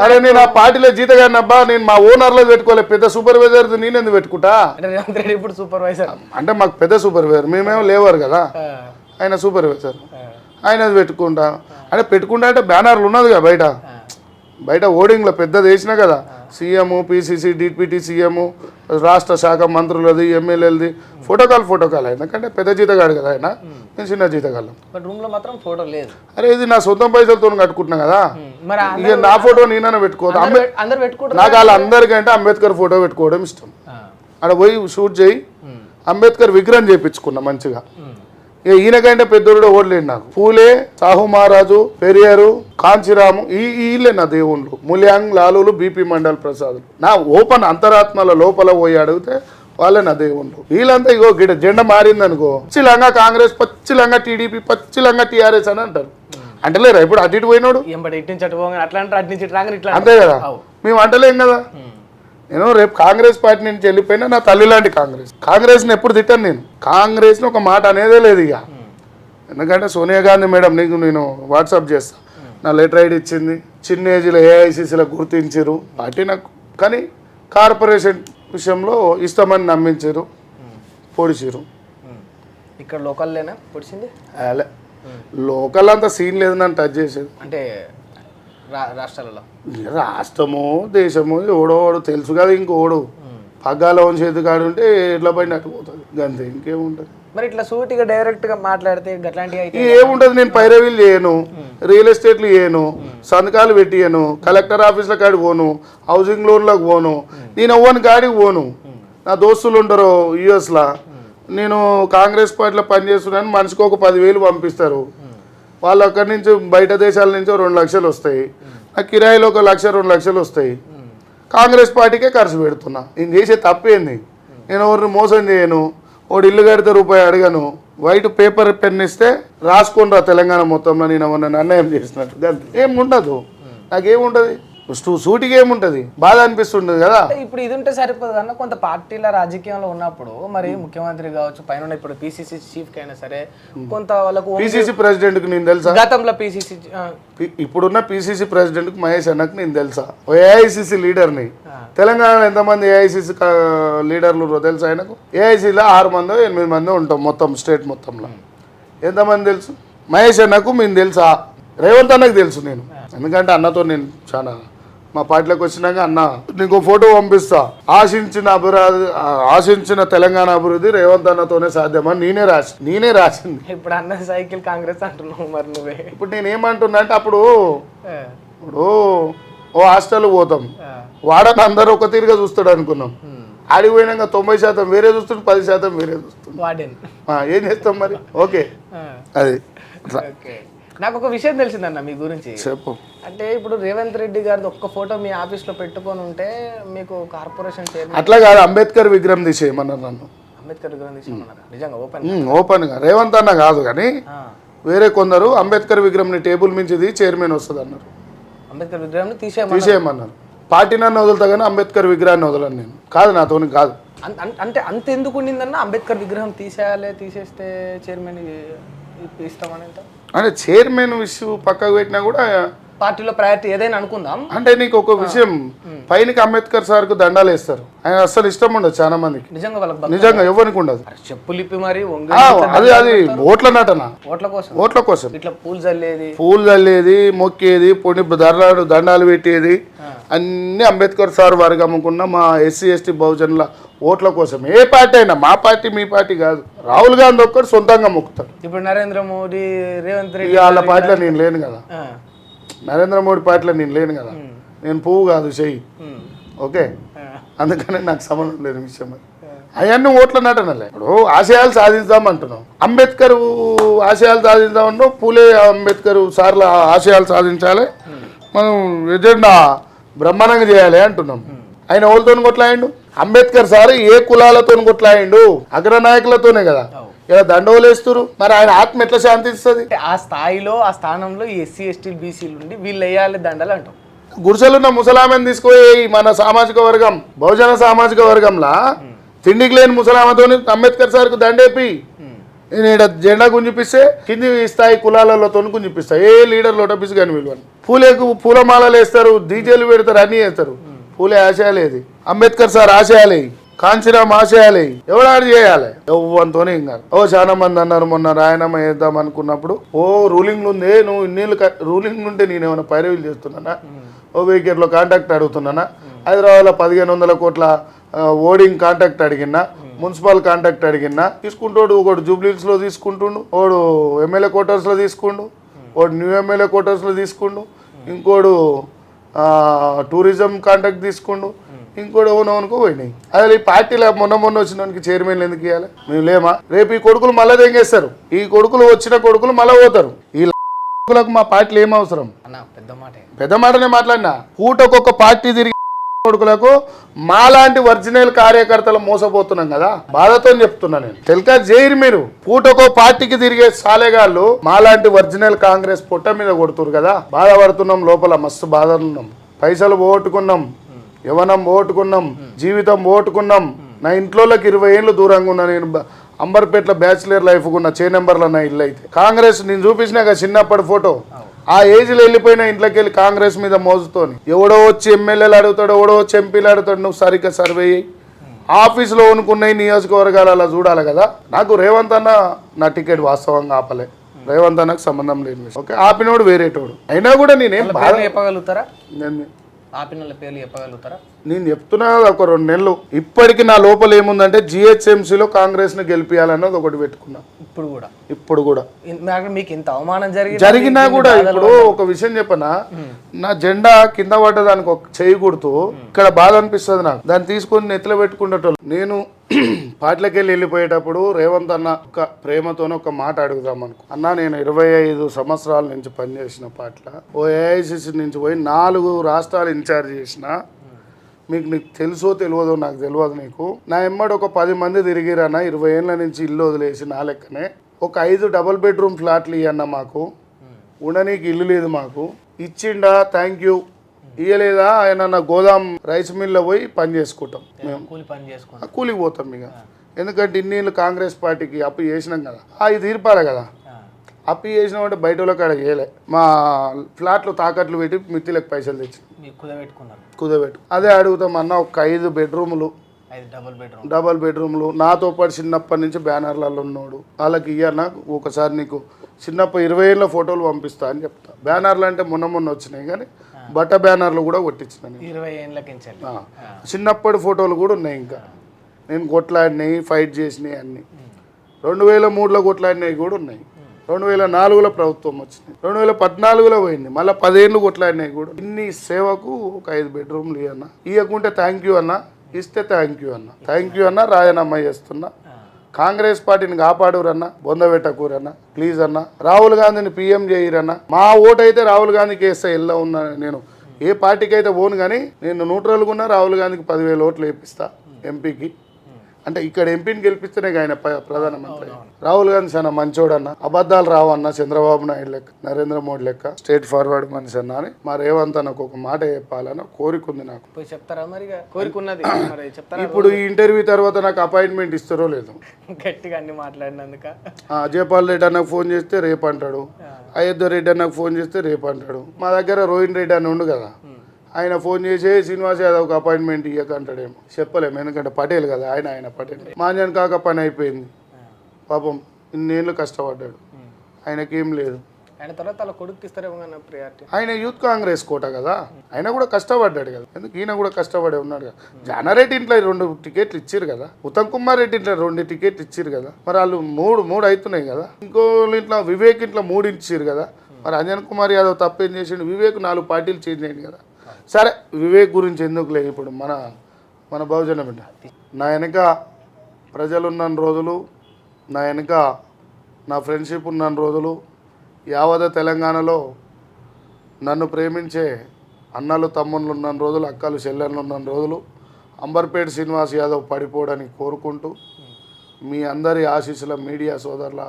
అరే నేను ఆ పార్టీలో జీతగాడిని అబ్బా, నేను మా ఓనర్లో పెట్టుకోలే, పెద్ద సూపర్వైజర్ నేను ఎందుకు పెట్టుకుంటా? రేవంత్ రెడ్డి ఇప్పుడు సూపర్వైజర్ అంటే మాకు పెద్ద సూపర్వైజర్, మేమేమో లేవరు కదా, ఆయన సూపర్వైజర్, ఆయన పెట్టుకుంటా. అంటే పెట్టుకుంటా అంటే బ్యానర్లు ఉన్నది కదా బయట, బయట ఓడింగ్లో పెద్దది వేసినా కదా, సీఎం, పీసీసీ, డిప్యూటీ సీఎం, రాష్ట్ర శాఖ మంత్రులది, ఎమ్మెల్యేలది ఫోటోకాల్. ఎందుకంటే పెద్ద జీతగాడు కదా ఆయన, నేను చిన్న జీతగాళ్ళం. రూమ్ లో మాత్రం ఫోటో లేదు. అరే ఇది నా సొంత పైసలతో కట్టుకుంటున్నా కదా, ఇక నా ఫోటో నేనైనా పెట్టుకోవద్దు. నాకు వాళ్ళందరికంటే అంబేద్కర్ ఫోటో పెట్టుకోవడం ఇష్టం. అక్కడ పోయి షూట్ చేయి, అంబేద్కర్ విగ్రహం చేయించుకున్నా మంచిగా. ఇక ఈయనకంటే పెద్దోడు ఓడలేడు నాకు. పూలే, సాహు మహారాజు, పెరియారు, కాంచీరాము, వీళ్ళే నా దేవుళ్ళు. ముల్యాంగ్, లాలులు, బీపీ మండల్ ప్రసాద్, నా ఓపెన్ అంతరాత్మల లోపల పోయి అడిగితే వాళ్ళే నా దేవుళ్ళు. వీళ్ళంతా ఇగో గిడ జెండా మారిందనుకో పచ్చిలంగా కాంగ్రెస్, పచ్చిలంగా టీడీపీ, పచ్చిలంగా టీఆర్ఎస్ అని అంటారు. అంటలేరా ఇప్పుడు అటు ఇటు పోయినాడు? అంతే కదా, మేము అంటలేం కదా. నేను రేపు కాంగ్రెస్ పార్టీ నుంచి వెళ్ళిపోయినా నా తల్లి లాంటి కాంగ్రెస్ని ఎప్పుడు తిట్టాను నేను. కాంగ్రెస్ని ఒక మాట అనేదే లేదు ఇక. ఎందుకంటే సోనియా గాంధీ మేడం నీకు నేను వాట్సాప్ చేస్తా, నా లెటర్ ఐడి ఇచ్చింది, చిన్న ఏజ్లో ఏఐసిసిలో గుర్తించారు పార్టీ నాకు. కానీ కార్పొరేషన్ విషయంలో ఇష్టమని నమ్మించారు, పొడిచారు. ఇక్కడ లోకల్లోనే పొడిచింది, అలే లోకల్ అంతా సీన్ లేదు నన్ను టచ్ చేసేది. అంటే రాష్ట్రాలలో, రాష్ట్రము దేశము ఓడోడు తెలుసు కదా, ఇంకోడు పగ్గాలో చేతి కాడు ఉంటే ఎట్లా పైన పోతుంది అంతే, ఇంకేముంటుంది. మరి ఇట్లా సూటిగా డైరెక్ట్ గా మాట్లాడితే అట్లాంటివి ఏముంటుంది? నేను పైరవీలు చేయను, రియల్ ఎస్టేట్లు చేయను, సంతకాలు పెట్టియను, కలెక్టర్ ఆఫీస్ల కాడికి పోను, హౌసింగ్ లోన్లకు పోను, నేను ఎవ్వని కాడికి పోను. నా దోస్తులు ఉంటారు యుఎస్లో, నేను కాంగ్రెస్ పార్టీలో పనిచేస్తున్నాను, మనిషికి ఒక 10,000 పంపిస్తారు. వాళ్ళు అక్కడి నుంచి బయట దేశాల నుంచి 2 లక్షలు వస్తాయి, ఆ కిరాయిలో 1 లక్ష 2 లక్షలు వస్తాయి. కాంగ్రెస్ పార్టీకే ఖర్చు పెడుతున్నా. నేను చేసే తప్పేంది? నేను ఎవరిని మోసం చేయను, వాడు ఇల్లు కడితే రూపాయి అడగను, వైట్ పేపర్ పెన్ ఇస్తే రాసుకొని రా తెలంగాణ మొత్తంలో నేను ఏమన్నా అన్యాయం చేసినట్టు ఏముండదు. నాకేముంటుంది, సూటికి ఏముంటుంది, బాధ అనిపిస్తుండదు కదా. ఇప్పుడు ఇది ఉంటే సరిపోదు కన్నా కొంత పార్టీల రాజకీయంలో ఉన్నప్పుడు మరి ముఖ్యమంత్రి కావచ్చు, పైన ఇప్పుడు పిసిసి చీఫ్ అయినా సరే కొంత వాళ్ళకు పిసిసి ప్రెసిడెంట్ కు నేను తెలుసా, గతంలో పిసిసి ఇప్పుడున్న పిసిసి ప్రెసిడెంట్ కు మహేష్ అన్నకు నేను తెలుసా, ఏఐసిసి లీడర్ని. తెలంగాణలో ఎంతమంది ఏఐసిసి లీడర్లు తెలుసా ఆయనకు? ఏఐసిలో 6 మందో 8 మందో ఉంటాం మొత్తం స్టేట్ మొత్తంలో. ఎంతమంది తెలుసు? మహేష్ అన్నకు మేము తెలుసా, రేవంత్ అన్నకు తెలుసు నేను. ఎందుకంటే అన్నతో నేను చాలా మా పార్టీలోకి వచ్చినాక అన్న నీకు ఫోటో పంపిస్తా, ఆశించిన తెలంగాణ అభివృద్ధి రేవంత్ అన్నతోనే సాధ్యమని నేనే రాసింది. ఇప్పుడు అన్న సైకిల్ కాంగ్రెస్ అంటున్నావు, మరి నువ్వే ఇప్పుడు నేనేమంటున్నా అంటే అప్పుడు ఓ హాస్టల్ పోతాం, వాడని అందరూ ఒక తీరుగా చూస్తాడు అనుకున్నాం. ఆడికి పోయినాక 90% వేరే చూస్తుంటే 10% వేరే చూస్తుంది. ఏం చేస్తాం మరి? ఓకే అది నాకు ఒక విషయం తెలిసిందన్న మీ గురించి. చెప్పు. అంటే ఇప్పుడు రేవంత్ రెడ్డి గారిది ఒక్క ఫోటో మీ ఆఫీస్లో పెట్టుకొని ఉంటే మీకు కార్పొరేషన్ చైర్మన్ అట్లా కాదు, అంబేద్కర్ విగ్రహం తీసేయమన్నారు నన్ను. అంబేద్కర్ విగ్రహం తీసేయమన్నారా? నిజంగా ఓపెన్గా రేవంత్ అన్న కాదు కానీ వేరే కొందరు అంబేద్కర్ విగ్రహంని టేబుల్ మించిది చైర్మన్ వస్తుంది అన్నారు. అంబేద్కర్ విగ్రహం తీసేయమన్నారు. పార్టీ నన్ను వదులుతా కానీ అంబేద్కర్ విగ్రహాన్ని వదలను నేను. కాదు నాతోని కాదు. అంటే అంత ఎందుకు ఉండిందన్న అంబేద్కర్ విగ్రహం తీసేస్తే చైర్మన్ ఇస్తామని? అంటే చైర్మన్ విషయం పక్కకు పెట్టినా కూడా పార్టీలో ప్రయారిటీ ఏదైనా అనుకుందాం. అంటే నీకు ఒక విషయం, పైనకి అంబేద్కర్ సార్కు దండాలు వేస్తారు, ఆయన అస్సలు ఇష్టం ఉండదు చాలా మందికి, నిజంగా వాళ్ళకి నిజంగా ఎవరికి ఉండదు. చెప్పులిప్పి మరి అది ఓట్ల నటన, ఓట్ల కోసం ఇట్లా పూలు చల్లేది, మొక్కేది, పొడి దండాలు పెట్టేది అన్ని అంబేద్కర్ సార్ వారికి అమ్ముకున్న మా ఎస్సీ ఎస్టీ బహుజనుల ఓట్ల కోసం. ఏ పార్టీ అయినా, మా పార్టీ మీ పార్టీ కాదు, రాహుల్ గాంధీ ఒక్కరు సొంతంగా మొక్కుతాడు. ఇప్పుడు నరేంద్ర మోడీ, రేవంత్ రెడ్డి వాళ్ళ పార్టీలో నేను లేను కదా, నరేంద్ర మోడీ పార్టీలో నేను లేను కదా, నేను పువ్వు కాదు చెయ్యి, ఓకే, అందుకని నాకు సంబంధం లేని విషయం అది. అవన్నీ ఓట్ల నటనలే. ఇప్పుడు ఆశయాలు సాధిద్దాం అంటున్నాం, అంబేద్కర్ ఆశయాలు సాధిద్దామన్నావు, పూలే అంబేద్కర్ సార్ల ఆశయాలు సాధించాలి, మనం ఎజెండా బ్రహ్మాండంగా చేయాలి అంటున్నాం. ఆయన ఎవరితో కొట్లాయిండు? అంబేద్కర్ సార్ ఏ కులాలతో కొట్లాయిండు? అగ్రనాయకులతోనే కదా. ఇలా దండవలేస్తురు, మరి ఆయన ఆత్మ ఎట్లా శాంతిస్తుంది? ఆ స్థాయిలో, ఆ స్థానంలో ఎస్సీ ఎస్టీ బీసీలు ఉండి వీళ్ళు వేయాలి దండలు అంటాం. గుడిసెలున్న ముసలామెను తీసుకుపోయి మన సామాజిక వర్గం, బహుజన సామాజిక వర్గంలా తిండికి లేని ముసలామతో అంబేద్కర్ సార్కు దండేపి నేను జెండా గుంజిపిస్తే కింది స్థాయి కులాలతో గుంజిపిస్తా, ఏ లీడర్ లోటపిసి కానీ వీళ్ళు పూలేకు పూలమాలలు వేస్తారు, డీజేలు పెడతారు, అన్నీ వేస్తారు. పూలే ఆశయాలేది, అంబేద్కర్ సార్ ఆశయాలే, కాంచీరామ్ ఆశయాలే, ఎవడాడు చేయాలి? ఎవ్వంతోనే ఇంకా చాలా మంది అన్నారు మొన్న రాయనామా వేద్దాం అనుకున్నప్పుడు, ఓ రూలింగ్లు ఉంది, నువ్వు ఇన్నేళ్ళు రూలింగ్ ఉంటే నేనేమైనా పైరవీలు చేస్తున్నానా, ఓ వెహికల్లో కాంటాక్ట్ అడుగుతున్నానా, హైదరాబాద్లో 1500 కోట్ల ఓడింగ్ కాంటాక్ట్ అడిగినా, మున్సిపల్ కాంటాక్ట్ అడిగినా తీసుకుంటాడు. ఒకడు జూబ్లీహిల్స్లో తీసుకుంటుండు, ఒకడు ఎమ్మెల్యే క్వార్టర్స్లో తీసుకుండు, ఒకడు న్యూ ఎమ్మెల్యే క్వార్టర్స్లో తీసుకుండు, ఇంకోడు టూరిజం కాంటాక్ట్ తీసుకుండు, ఇంకోటి ఓనోనుకో పోయినాయి. అదే ఈ పార్టీలో మొన్న వచ్చిన చైర్మన్ ఎందుకు ఇవ్వాలి? మేము లేమా? రేపు ఈ కొడుకులు మళ్ళీ తెంగేస్తారు, ఈ కొడుకులు వచ్చిన కొడుకులు మళ్ళీ పోతారు. ఈ కొడుకులకు మా పార్టీలు ఏం అవసరం? పెద్ద మాటనే మాట్లాడినా. పూటకొక్క పార్టీ తిరిగి కొడుకులకు మాలాంటి ఒరిజినల్ కార్యకర్తలు మోసపోతున్నాం కదా, బాధతో చెప్తున్నా నేను. తెలుకా జైరు మీరు పూటకో పార్టీకి తిరిగే సాలేగాళ్ళు మాలాంటి ఒరిజినల్ కాంగ్రెస్ పొట్ట మీద కొడుతురు కదా, బాధపడుతున్నాం, లోపల మస్తు బాధలున్నాం. పైసలు పోగొట్టుకున్నాం, యవనం పోగొట్టుకున్నాం, జీవితం పోగొట్టుకున్నాం. నా ఇంట్లోకి 20 ఏళ్ళు దూరంగా ఉన్నా నేను. అంబర్పేటలో బ్యాచిలర్ లైఫ్ ఉన్న చే నెంబర్లో నా ఇల్లు అయితే. కాంగ్రెస్ నేను చూపించినాక చిన్నప్పటి ఫోటో, ఆ ఏజ్లో వెళ్ళిపోయిన ఇంట్లోకి వెళ్ళి కాంగ్రెస్ మీద మోజుతోని ఎవడో వచ్చి ఎమ్మెల్యేలు అడుగుతాడు, ఎవడో వచ్చి ఎంపీలు అడుగుతాడు, నువ్వు సరిగ్గా సర్వే అయ్యి ఆఫీస్లో వనుకున్నాయి నియోజకవర్గాలు అలా చూడాలి కదా. నాకు రేవంత్ అన్న నా టికెట్ వాస్తవంగా ఆపలే, రేవంత్ అన్నకు సంబంధం లేని విషయం. ఓకే, ఆపినోడు వేరేటోడు అయినా కూడా నేనేం బాధ చెప్పగలుగుతారా? ఆపిన పేర్లు చెప్పగలుగుతారా? నేను చెప్తున్నా ఒక 2 నెలలు. ఇప్పటికి నా లోపల ఏముందంటే జిహెచ్ఎంసీలో కాంగ్రెస్ ని గెలిపియాలన్నది ఒకటి పెట్టుకున్నా. ఇప్పుడు కూడా మీకు ఇంత అవమానం జరిగినా కూడా ఇప్పుడు ఒక విషయం చెప్పనా, నా జెండా కింద పడ్డదానికి ఒక చేయి గుర్తు ఇక్కడ బాధ అనిపిస్తుంది నాకు, దాన్ని తీసుకొని నెత్తిలో పెట్టుకునేటోళ్ళు. నేను పార్టీలకి వెళ్ళిపోయేటప్పుడు రేవంత్ అన్న ఒక ప్రేమతోనే ఒక మాట అడుగుదాం అనుకో. అన్న, నేను 25 సంవత్సరాల నుంచి పనిచేసిన పార్టీలో ఓ ఏఐసిసి నుంచి పోయి 4 రాష్ట్రాలు ఇన్ఛార్జ్ చేసిన, నీకు తెలుసో తెలియదో నాకు తెలియదు. నీకు నా ఎమ్మడి ఒక 10 మంది తిరిగిరన్న, 20 ఏళ్ళ నుంచి ఇల్లు వదిలేసి నా లెక్కనే ఒక 5 డబుల్ బెడ్రూమ్ ఫ్లాట్లు ఇవ్వన్న, మాకు ఉండనీకి ఇల్లు లేదు, మాకు ఇచ్చిండా, థ్యాంక్ యూ. ఇయ్యలేదా, ఆయన నా గోదాం రైస్ మిల్లో పోయి పని చేసుకుంటాం, మేము కూలికి పోతాం ఇక. ఎందుకంటే ఇన్నేళ్ళు కాంగ్రెస్ పార్టీకి అప్పు చేసినాం కదా, అవి తీర్పాలి కదా. అప్పు చేసినామంటే బయట వాళ్ళకి అక్కడ చేయలే, మా ఫ్లాట్లు తాకట్లు పెట్టి మిత్తిలకు పైసలు తెచ్చి కుదబెట్టు. అదే అడుగుతాం అన్న, ఒక 5 బెడ్రూములు, డబల్ బెడ్రూమ్లు, నాతో పాటు చిన్నప్పటి నుంచి బ్యానర్లలో ఉన్నాడు, వాళ్ళకి ఇయ్యన్నా ఒకసారి నీకు చిన్నప్పటి 20 ఏళ్ళ ఫోటోలు పంపిస్తా అని చెప్తా. బ్యానర్లు అంటే మొన్న వచ్చినాయి కానీ బట్ట బ్యానర్లు కూడా కొట్టించిన, చిన్నప్పటి ఫోటోలు కూడా ఉన్నాయి. ఇంకా నేను కొట్లాడినాయి, ఫైట్ చేసినాయి అన్నీ. 2003లో కొట్లాడినవి కూడా ఉన్నాయి, 2004లో ప్రభుత్వం వచ్చింది, 2014లో పోయింది, మళ్ళీ 10 ఏళ్ళు కొట్లాడినాయి కూడా. ఇన్ని సేవకు ఒక 5 బెడ్రూమ్లు ఇవ్వన్నా, ఇవ్వకుంటే థ్యాంక్ యూ అన్న, ఇస్తే థ్యాంక్ యూ అన్న. థ్యాంక్ యూ అన్న, రాజీనామా చేస్తున్నా. కాంగ్రెస్ పార్టీని కాపాడురన్న, బొందబెట్టకూరన్న ప్లీజ్ అన్న. రాహుల్ గాంధీని పీఎం చేయరన్న. మా ఓటు అయితే రాహుల్ గాంధీకి వేస్తే ఎల్లా ఉన్నా, నేను ఏ పార్టీకి అయితే పోను కానీ నేను న్యూట్రల్గా ఉన్నా, రాహుల్ గాంధీకి 10,000 ఓట్లు వేపిస్తా ఎంపీకి. అంటే ఇక్కడ ఎంపీని గెలిపిస్తేనే ఆయన ప్రధానమంత్రి. రాహుల్ గాంధీ చాలా మంచోడన్న, అబద్ధాలు రావన్న, చంద్రబాబు నాయుడు లెక్క, నరేంద్ర మోడీ లెక్క స్ట్రేట్ ఫార్వర్డ్ మనిషి అన్న అని మా రేవంత్ అన్నకు ఒక మాట చెప్పాలని కోరిక ఉంది నాకు. పోయి చెప్తారా మరి కోరుకున్నది మరి చెప్తారా? ఇప్పుడు ఈ ఇంటర్వ్యూ తర్వాత నాకు అపాయింట్మెంట్ ఇస్తారో లేదు. గట్టిగా అన్ని మాట్లాడినందుక అజయపాల్ రెడ్డి అన్నకు ఫోన్ చేస్తే రేపు అంటాడు, అయోధ్య రెడ్డి అన్నకు ఫోన్ చేస్తే రేపు అంటాడు. మా దగ్గర రోహిన్ రెడ్డి అని ఉండు కదా, ఆయన ఫోన్ చేసి శ్రీనివాస్ యాదవ్కి అపాయింట్మెంట్ ఇవ్వక అంటాడేమో, చెప్పలేము. ఎందుకంటే పటేల్ కదా ఆయన పటేల్. మాన్యాన్ కాక పని అయిపోయింది పాపం, ఇన్నేళ్ళు కష్టపడ్డాడు, ఆయనకేం లేదు. ఆయన తర్వాత అలా కొడుకు ఇస్తారేమో కానీ ప్రియారిటీ. ఆయన యూత్ కాంగ్రెస్ కోట కదా, ఆయన కూడా కష్టపడ్డాడు కదా, ఎందుకు ఈయన కూడా కష్టపడే ఉన్నాడు కదా. జానారెడ్డి ఇంట్లో 2 టికెట్లు ఇచ్చారు కదా, ఉత్తమ్ కుమార్ రెడ్డి ఇంట్లో 2 టికెట్లు ఇచ్చారు కదా, మరి వాళ్ళు మూడు అవుతున్నాయి కదా. ఇంకో ఇంట్లో వివేక్ ఇంట్లో 3 ఇచ్చారు కదా, మరి అంజన్ కుమార్ యాదవ్ తప్పేం చేసిండు, వివేక్ 4 పార్టీలు చేంజ్ అయింది కదా. సరే వివేక్ గురించి ఎందుకులే, ఇప్పుడు మన బహుజన బిడ్డ. నా వెనక ప్రజలు ఉన్న రోజులు, నా వెనక నా ఫ్రెండ్షిప్ ఉన్న రోజులు, యావత తెలంగాణలో నన్ను ప్రేమించే అన్నలు తమ్ముళ్ళు ఉన్న రోజులు, అక్కలు చెల్లెళ్ళు ఉన్న రోజులు, అంబర్పేట శ్రీనివాస్ యాదవ్ పడిపోవడానికి కోరుకుంటూ మీ అందరి ఆశీస్సుల, మీడియా సోదరుల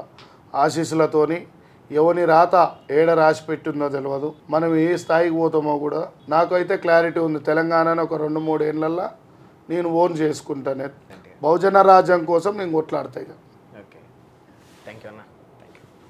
ఆశీస్సులతోని, ఎవని రాత ఏడ రాసి పెట్టిందో తెలియదు, మనం ఏ స్థాయికి పోతామో కూడా నాకైతే క్లారిటీ ఉంది. తెలంగాణను ఒక 2-3 ఏళ్ళల్లో నేను ఓన్ చేసుకుంటాను. బహుజన రాజ్యం కోసం నేను కొట్లాడతాయి. ఓకే, థ్యాంక్ యూ అన్న.